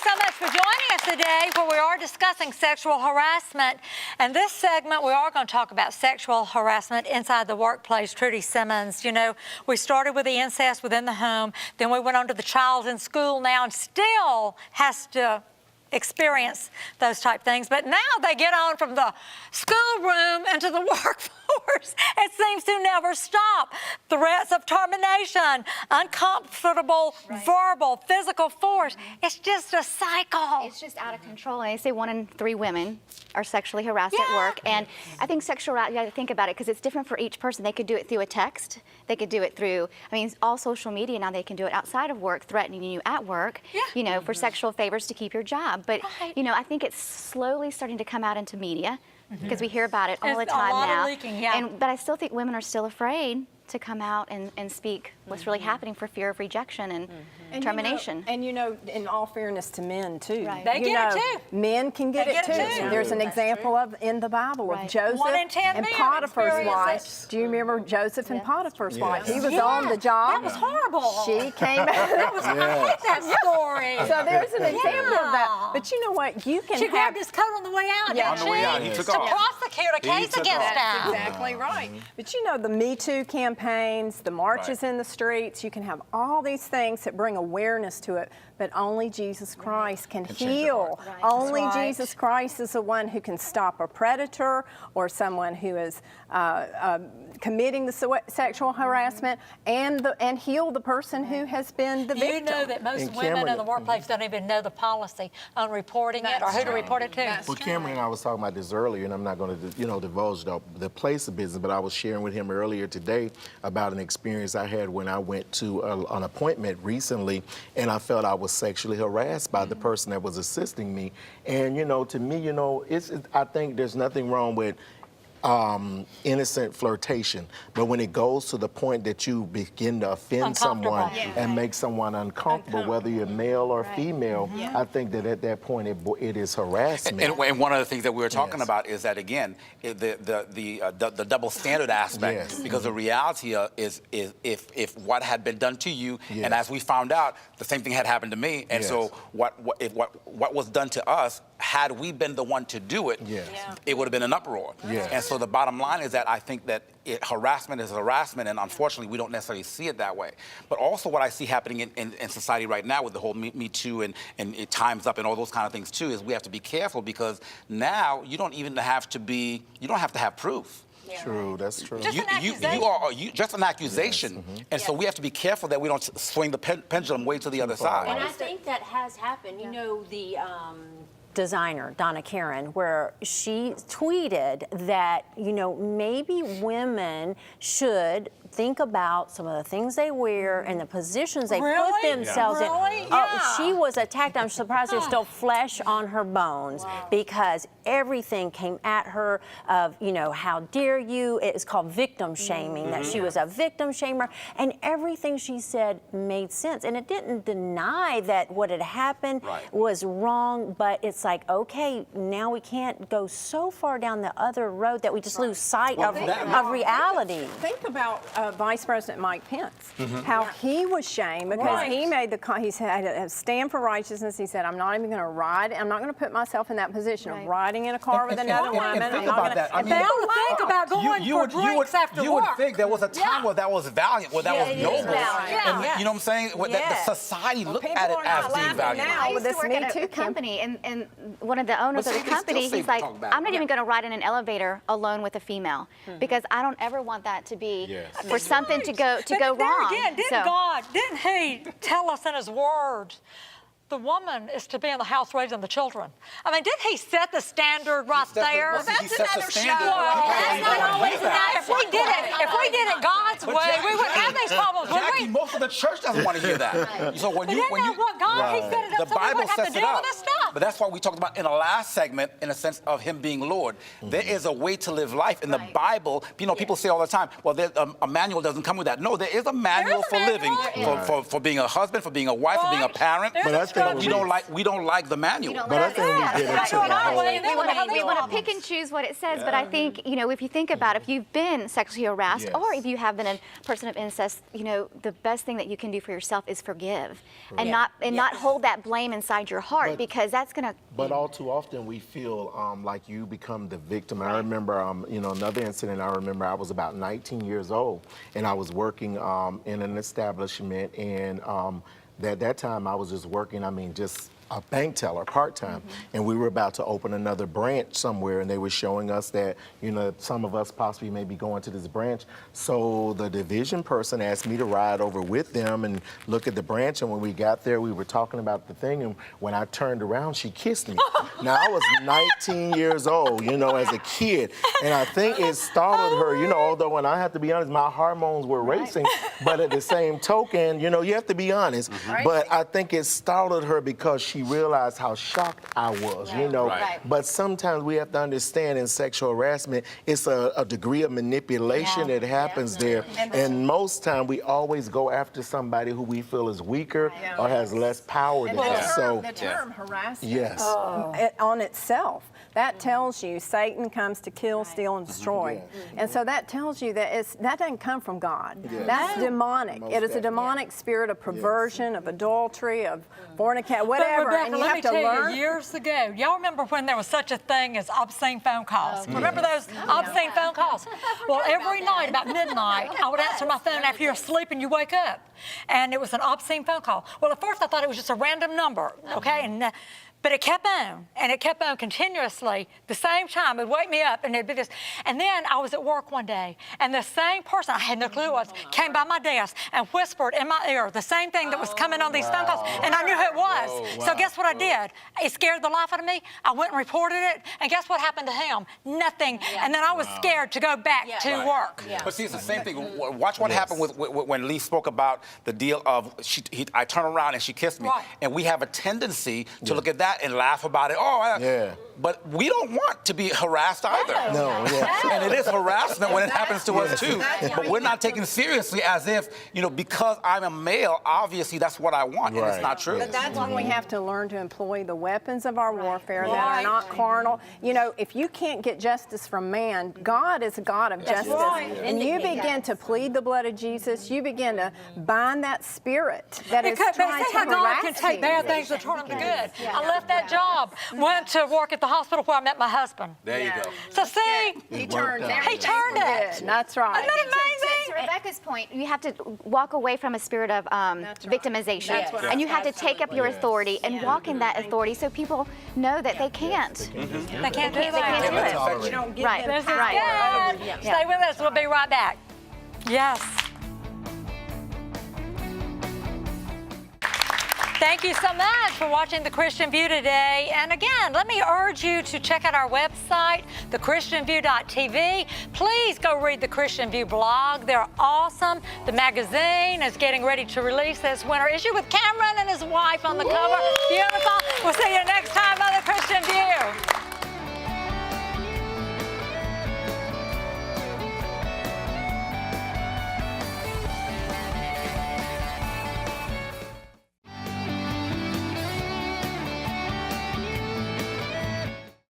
so much for joining us today, where we are discussing sexual harassment. And this segment, we are going to talk about sexual harassment inside the workplace. Trudy Simmons, you know, we started with the incest within the home, then we went on to the child in school now and still has to experience those type things. But now they get on from the schoolroom into the workforce. It seems to never stop. Threats of termination, uncomfortable verbal, physical force. It's just a cycle. It's just out of control. And they say 1 in 3 women are sexually harassed at work. And I think sexual harassment, you got to think about it because it's different for each person. They could do it through a text. They could do it through, I mean, all social media now, they can do it outside of work, threatening you at work, you know, for sexual favors to keep your job. But, you know, I think it's slowly starting to come out into media because we hear about it all the time now. Leaking, but I still think women are still afraid to come out and speak what's really happening for fear of rejection and termination. You know, in all fairness to men too. Right. They get it too. Men can get it too. There's an example of in the Bible of Joseph 1 in 10 and men Potiphar's wife. experience Do you remember Joseph and Potiphar's wife? He was on the job. That was horrible. She came out. I hate that story. So there's an example of that. But you know what? You can She grabbed his coat on the way out, didn't she? On the way out, he took off. To prosecute a case against him. Exactly right. But you know, the Me Too campaigns, the marches in the streets, you can have all these things that bring awareness to it, but only Jesus Christ can heal. Only Jesus Christ is the one who can stop a predator or someone who is committing the sexual harassment and heal the person who has been the victim. You know that most women in the workplace don't even know the policy on reporting it or who to report it to. Well, Cameron and I was talking about this earlier, and I'm not going to, you know, divulge the place of business, but I was sharing with him earlier today about an experience I had when I went to an appointment recently, and I felt I was sexually harassed by the person that was assisting me. And, you know, to me, you know, I think there's nothing wrong with innocent flirtation, but when it goes to the point that you begin to offend someone and make someone uncomfortable, whether you're male or female, I think that at that point it is harassment. And one of the things that we were talking about is that, again, the double standard aspect, because the reality is if what had been done to you, and as we found out, the same thing had happened to me, and so what was done to us, had we been the one to do it, it would have been an uproar. And so the bottom line is that I think that harassment is harassment, and unfortunately we don't necessarily see it that way. But also what I see happening in society right now with the whole Me Too and Time's Up and all those kind of things too is we have to be careful, because now you don't have to have proof. True, that's true. Just an accusation. You just an accusation. And so we have to be careful that we don't swing the pendulum way to the other side. And I think that has happened. You know, the designer, Donna Karan, where she tweeted that, you know, maybe women should think about some of the things they wear and the positions they put themselves in. She was attacked. I'm surprised there's still flesh on her bones because everything came at her of, you know, how dare you? It's called victim shaming, that she was a victim shamer, and everything she said made sense. And it didn't deny that what had happened was wrong, but it's like, okay, now we can't go so far down the other road that we just lose sight of reality. Think about Vice President Mike Pence, how he was shamed because he made he said a stand for righteousness. He said, I'm not even going to ride. I'm not going to put myself in that position of riding in a car with another woman. And think about that. I mean, think about going for drinks after work. You would think there was a time where that was valiant, where that was noble. And you know what I'm saying? That the society looked at it as being valuable. I used to work at a company, and one of the owners of the company, he's like, I'm not even going to ride in an elevator alone with a female because I don't ever want that to be for something to go wrong. Again, didn't he tell us in his words, the woman is to be in the house raising the children? I mean, didn't he set the standard right there? That's another show. That's not always enough. If we did it God's way, we wouldn't have these problems, would we? Most of the church doesn't want to hear that. So when you what God, he set it up the so we Bible wouldn't have to sets it deal up. with this stuff. But that's why we talked about in the last segment, in a sense of him being Lord. There is a way to live life. In the Bible, people say all the time, well, a manual doesn't come with that. No, there is a manual for living, for being a husband, for being a wife, for being a parent. But I think we don't like the manual. But I think we get into the whole. We want to pick and choose what it says, but I think, if you think about it, if you've been sexually harassed or if you have been a person of incest, the best thing that you can do for yourself is forgive and not hold that blame inside your heart, because that's going to... But all too often we feel like you become the victim. I remember, another incident. I remember I was about 19 years old and I was working in an establishment, and at that time I was just working, just a bank teller part-time, and we were about to open another branch somewhere, and they were showing us that some of us possibly may be going to this branch. So the division person asked me to ride over with them and look at the branch, and when we got there we were talking about the thing, and when I turned around she kissed me. Now I was 19 years old, as a kid, and I think it startled her, although when I have to be honest, my hormones were racing, but at the same token, you have to be honest, but I think it startled her because she realized how shocked I was, But sometimes we have to understand in sexual harassment, it's a degree of manipulation that happens there. And most time we always go after somebody who we feel is weaker or has less power than us. So the term harassment on itself, that tells you Satan comes to kill, steal, and destroy. And so that tells you that that doesn't come from God. That's demonic. It is a demonic spirit of perversion, of adultery, of fornication, whatever. Rebecca, and you let have me to tell learn. you, years ago, y'all remember when there was such a thing as obscene phone calls? Remember those obscene phone calls? Well, every night about midnight, I would answer my phone after you're asleep and you wake up, and it was an obscene phone call. Well, at first I thought it was just a random number, okay? But it kept on, and it kept on continuously. The same time, it would wake me up, and it'd be this. And then I was at work one day, and the same person, I had no clue who it was, came by my desk and whispered in my ear the same thing that was coming on these phone calls, and I knew who it was. So guess what I did? It scared the life out of me. I went and reported it, and guess what happened to him? Nothing. And then I was scared to go back to work. But see, it's the same thing. Watch what happened when Lee spoke about the deal of I turn around and she kissed me, and we have a tendency to look at that and laugh about it. But we don't want to be harassed either. And it is harassment when it happens to us too. But we're not taken seriously as if, because I'm a male, obviously that's what I want. And it's not true. But that's when we have to learn to employ the weapons of our warfare that are not carnal. If you can't get justice from man, God is a God of justice. And you begin to plead the blood of Jesus, you begin to bind that spirit that is trying to harass you. God can take bad things and turn them to good. I left that job, went to work at the hospital where I met my husband. There you go. So see, he turned it. That's right. Isn't that amazing? To Rebecca's point, you have to walk away from a spirit of victimization, and you have to take up your authority and walk in that authority, so people know that they can't. They can't do that. You don't get Right. them This is power. good. Stay with us. We'll be right back. Yes. Thank you so much for watching The Christian View today. And again, let me urge you to check out our website, thechristianview.tv. Please go read the Christian View blog. They're awesome. The magazine is getting ready to release this winter issue with Cameron and his wife on the cover. Beautiful. We'll see you next